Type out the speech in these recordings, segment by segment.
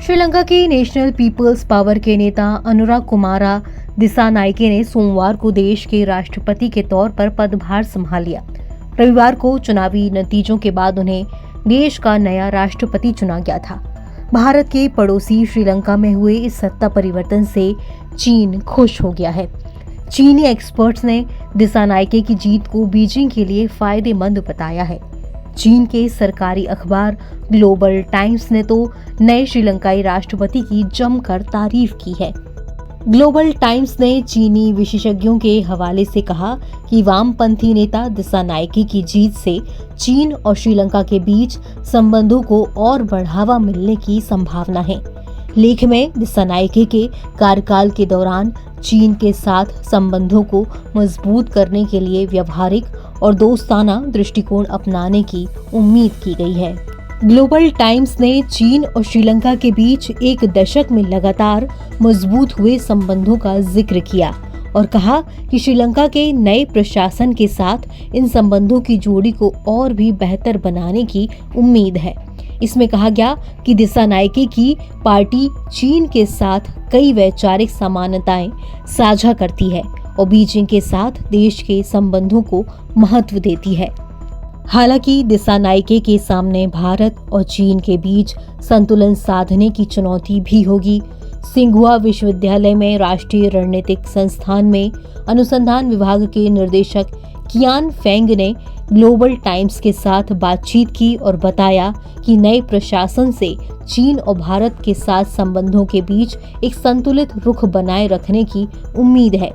श्रीलंका के national peoples power के नेता अनुराग कुमारा दिसानायके ने सोमवार को देश के राष्ट्रपति के तौर पर पदभार संभाल लिया। रविवार को चुनावी नतीजों के बाद उन्हें देश का नया राष्ट्रपति चुना गया था। भारत के पड़ोसी श्रीलंका में हुए इस सत्ता परिवर्तन से चीन खुश हो गया है। चीनी एक्सपर्ट्स ने दिसानायके की जीत को बीजिंग के लिए फायदेमंद बताया है। चीन के सरकारी अखबार ग्लोबल टाइम्स ने तो नए श्रीलंकाई राष्ट्रपति की जमकर तारीफ की है। ग्लोबल टाइम्स ने चीनी विशेषज्ञों के हवाले से कहा कि वामपंथी नेता दिसानायके की जीत से चीन और श्रीलंका के बीच संबंधों को और बढ़ावा मिलने की संभावना है। लेख में दिसानायके के कार्यकाल के दौरान चीन के साथ संबंधों को मजबूत करने के लिए व्यवहारिक और दोस्ताना दृष्टिकोण अपनाने की उम्मीद की गई है। ग्लोबल टाइम्स ने चीन और श्रीलंका के बीच एक दशक में लगातार मजबूत हुए संबंधों का जिक्र किया और कहा कि श्रीलंका के नए प्रशासन के साथ इन संबंधों की जोड़ी को और भी बेहतर बनाने की उम्मीद है। इसमें कहा गया कि दिसानायके की पार्टी चीन के साथ कई वैचारिक समानताएं साझा करती है और बीजिंग के साथ देश के संबंधों को महत्व देती है। हालांकि दिसानायके के सामने भारत और चीन के बीच संतुलन साधने की चुनौती भी होगी। सिंघुआ विश्वविद्यालय में राष्ट्रीय रणनीतिक संस्थान में अनुसंधान विभाग के निदेशक कियान फेंग ने ग्लोबल टाइम्स के साथ बातचीत की और बताया कि नए प्रशासन से चीन और भारत के साथ संबंधों के बीच एक संतुलित रुख बनाए रखने की उम्मीद है,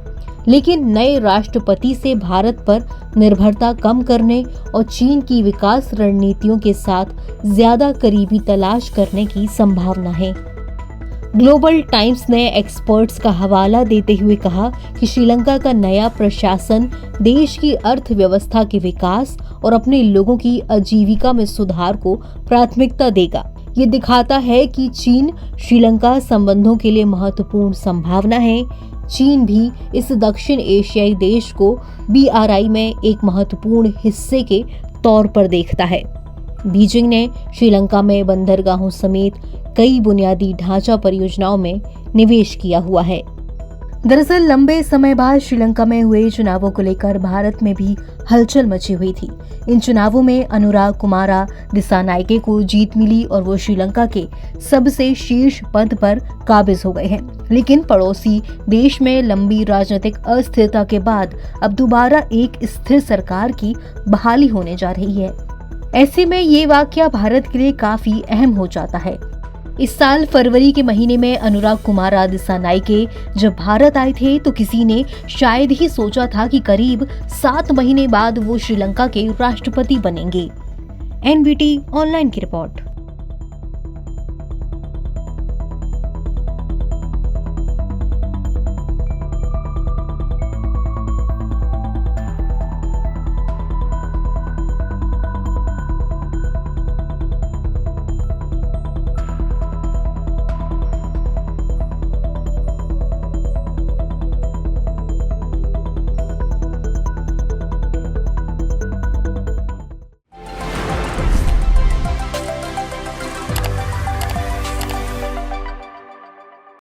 लेकिन नए राष्ट्रपति से भारत पर निर्भरता कम करने और चीन की विकास रणनीतियों के साथ ज्यादा करीबी तलाश करने की संभावना है। ग्लोबल टाइम्स ने एक्सपर्ट्स का हवाला देते हुए कहा कि श्रीलंका का नया प्रशासन देश की अर्थव्यवस्था के विकास और अपने लोगों की आजीविका में सुधार को प्राथमिकता देगा। ये दिखाता है कि चीन श्रीलंका संबंधों के लिए महत्वपूर्ण संभावना है। चीन भी इस दक्षिण एशियाई देश को BRI में एक महत्वपूर्ण हिस्से के तौर पर देखता है। बीजिंग ने श्रीलंका में बंदरगाहों समेत कई बुनियादी ढांचा परियोजनाओं में निवेश किया हुआ है। दरअसल लंबे समय बाद श्रीलंका में हुए चुनावों को लेकर भारत में भी हलचल मची हुई थी। इन चुनावों में अनुराग कुमारा दिसानायके को जीत मिली और वो श्रीलंका के सबसे शीर्ष पद पर काबिज हो गए हैं। लेकिन पड़ोसी देश में लंबी राजनीतिक अस्थिरता के बाद अब दोबारा एक स्थिर सरकार की बहाली होने जा रही है। ऐसे में ये वाकया भारत के लिए काफी अहम हो जाता है। इस साल फरवरी के महीने में अनुराग कुमारा दिसानायके जब भारत आए थे तो किसी ने शायद ही सोचा था कि करीब 7 महीने बाद वो श्रीलंका के राष्ट्रपति बनेंगे। NBT ऑनलाइन की रिपोर्ट।